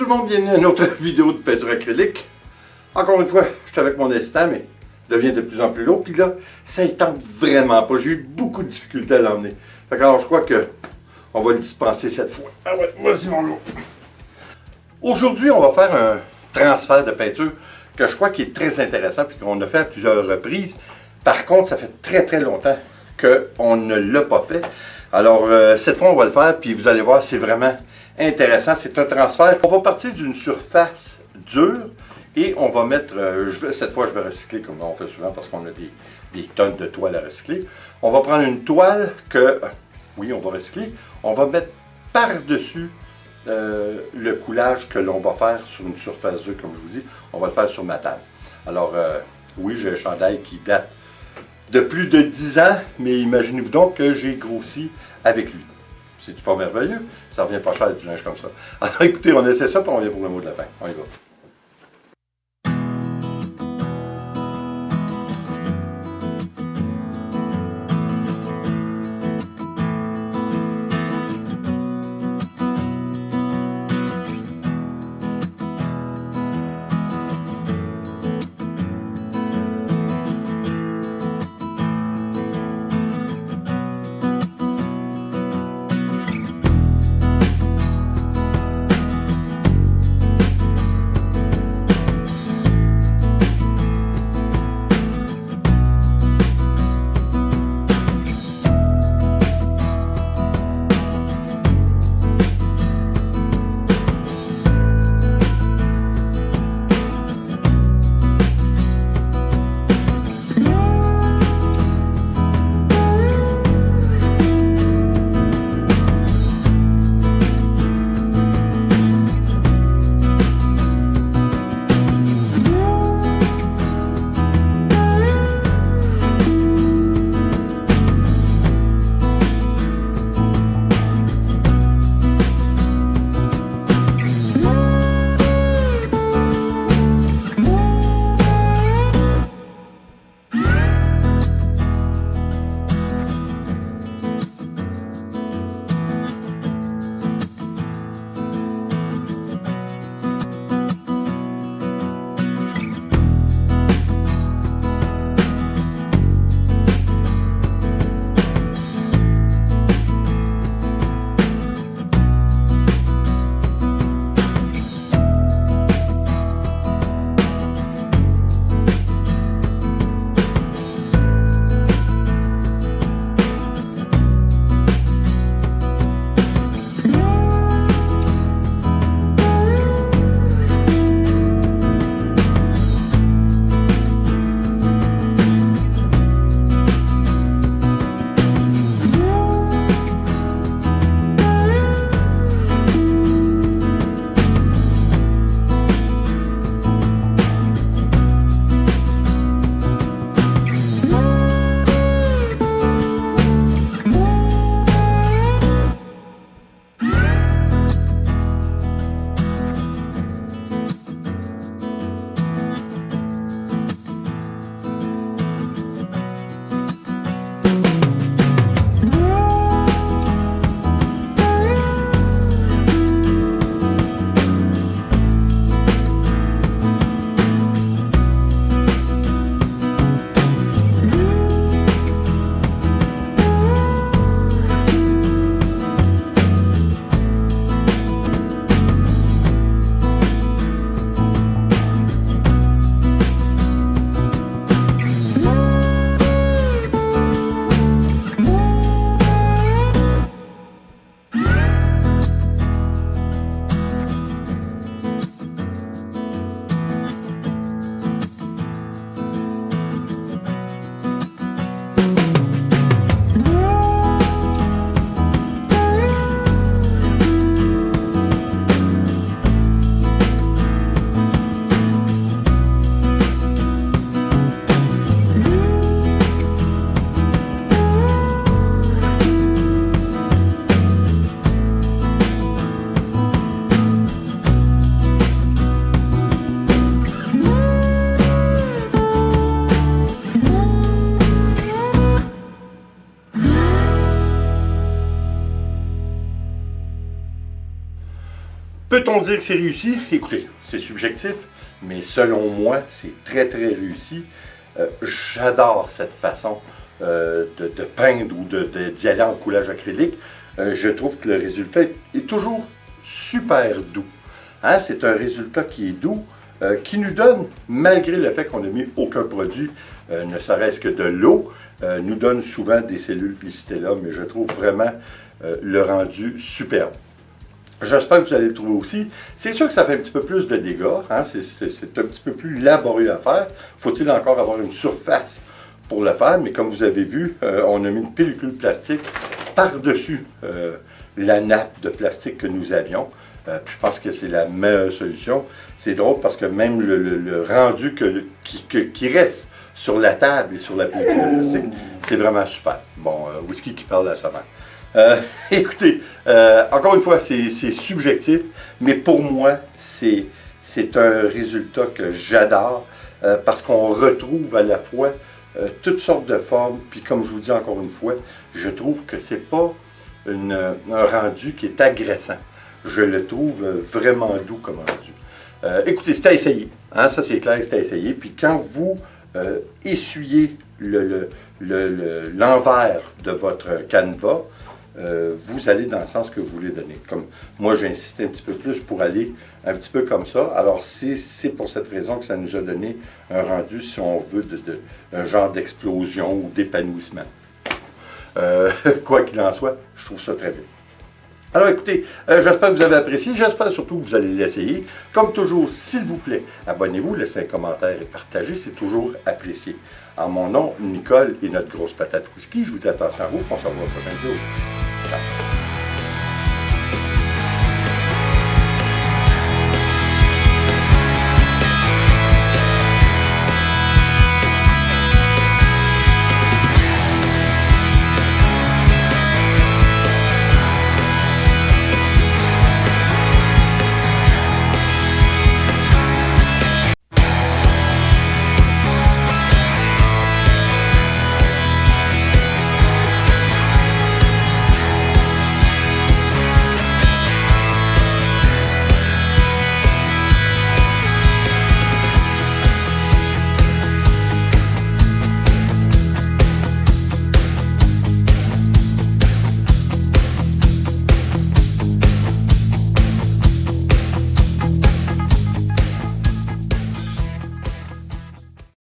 le monde, bienvenue à une autre vidéo de peinture acrylique. Encore une fois, je suis avec mon instant, mais il devient de plus en plus lourd. Puis là, ça ne tente vraiment pas. J'ai eu beaucoup de difficultés à l'emmener. Alors je crois qu'on va le dispenser cette fois. Ah ouais, vas-y mon lourd. Aujourd'hui, on va faire un transfert de peinture que je crois qui est très intéressant puis qu'on a fait à plusieurs reprises. Par contre, ça fait très longtemps qu'on ne l'a pas fait. Alors, cette fois, on va le faire, puis vous allez voir, c'est vraiment intéressant. C'est un transfert. On va partir d'une surface dure et on va mettre, cette fois, je vais recycler comme on fait souvent parce qu'on a des tonnes de toiles à recycler. On va prendre une toile que, oui, on va recycler. On va mettre par-dessus le coulage que l'on va faire sur une surface dure, comme je vous dis. On va le faire sur ma table. Alors, oui, j'ai un chandail qui date de plus de 10 ans, mais imaginez-vous donc que j'ai grossi avec lui. C'est-tu pas merveilleux? Ça revient pas cher du linge comme ça. Alors écoutez, on essaie ça, puis on revient pour le mot de la fin. On y va. Peut-on dire que c'est réussi? Écoutez, c'est subjectif, mais selon moi, c'est très très réussi. J'adore cette façon de peindre ou d'y aller en coulage acrylique. Je trouve que le résultat est toujours super doux. Hein? C'est un résultat qui est doux, qui nous donne, malgré le fait qu'on n'a mis aucun produit, ne serait-ce que de l'eau, nous donne souvent des cellules Plicitella, mais je trouve vraiment le rendu superbe. J'espère que vous allez le trouver aussi. C'est sûr que ça fait un petit peu plus de dégâts, hein? C'est un petit peu plus laborieux à faire. Faut-il encore avoir une surface pour le faire, mais comme vous avez vu, on a mis une pellicule plastique par-dessus la nappe de plastique que nous avions. Puis je pense que c'est la meilleure solution. C'est drôle parce que même le rendu qui reste sur la table et sur la pellicule plastique, c'est vraiment super. Bon, whisky qui parle à sa mère. Écoutez, encore une fois, c'est subjectif, mais pour moi, c'est un résultat que j'adore parce qu'on retrouve à la fois toutes sortes de formes, puis comme je vous dis encore une fois, je trouve que c'est pas un rendu qui est agressant. Je le trouve vraiment doux comme rendu. Écoutez, c'est à essayer, hein, ça c'est clair, c'est à essayer, puis quand vous essuyez l'envers de votre canevas, vous allez dans le sens que vous voulez donner. Comme moi, j'ai insisté un petit peu plus pour aller un petit peu comme ça. Alors, c'est pour cette raison que ça nous a donné un rendu, si on veut, un genre d'explosion ou d'épanouissement. Quoi qu'il en soit, je trouve ça très bien. Alors écoutez, j'espère que vous avez apprécié, j'espère surtout que vous allez l'essayer. Comme toujours, s'il vous plaît, abonnez-vous, laissez un commentaire et partagez, c'est toujours apprécié. En mon nom, Nicole et notre grosse patate whisky, je vous dis attention à vous, on se revoit au prochain vidéo. Ciao.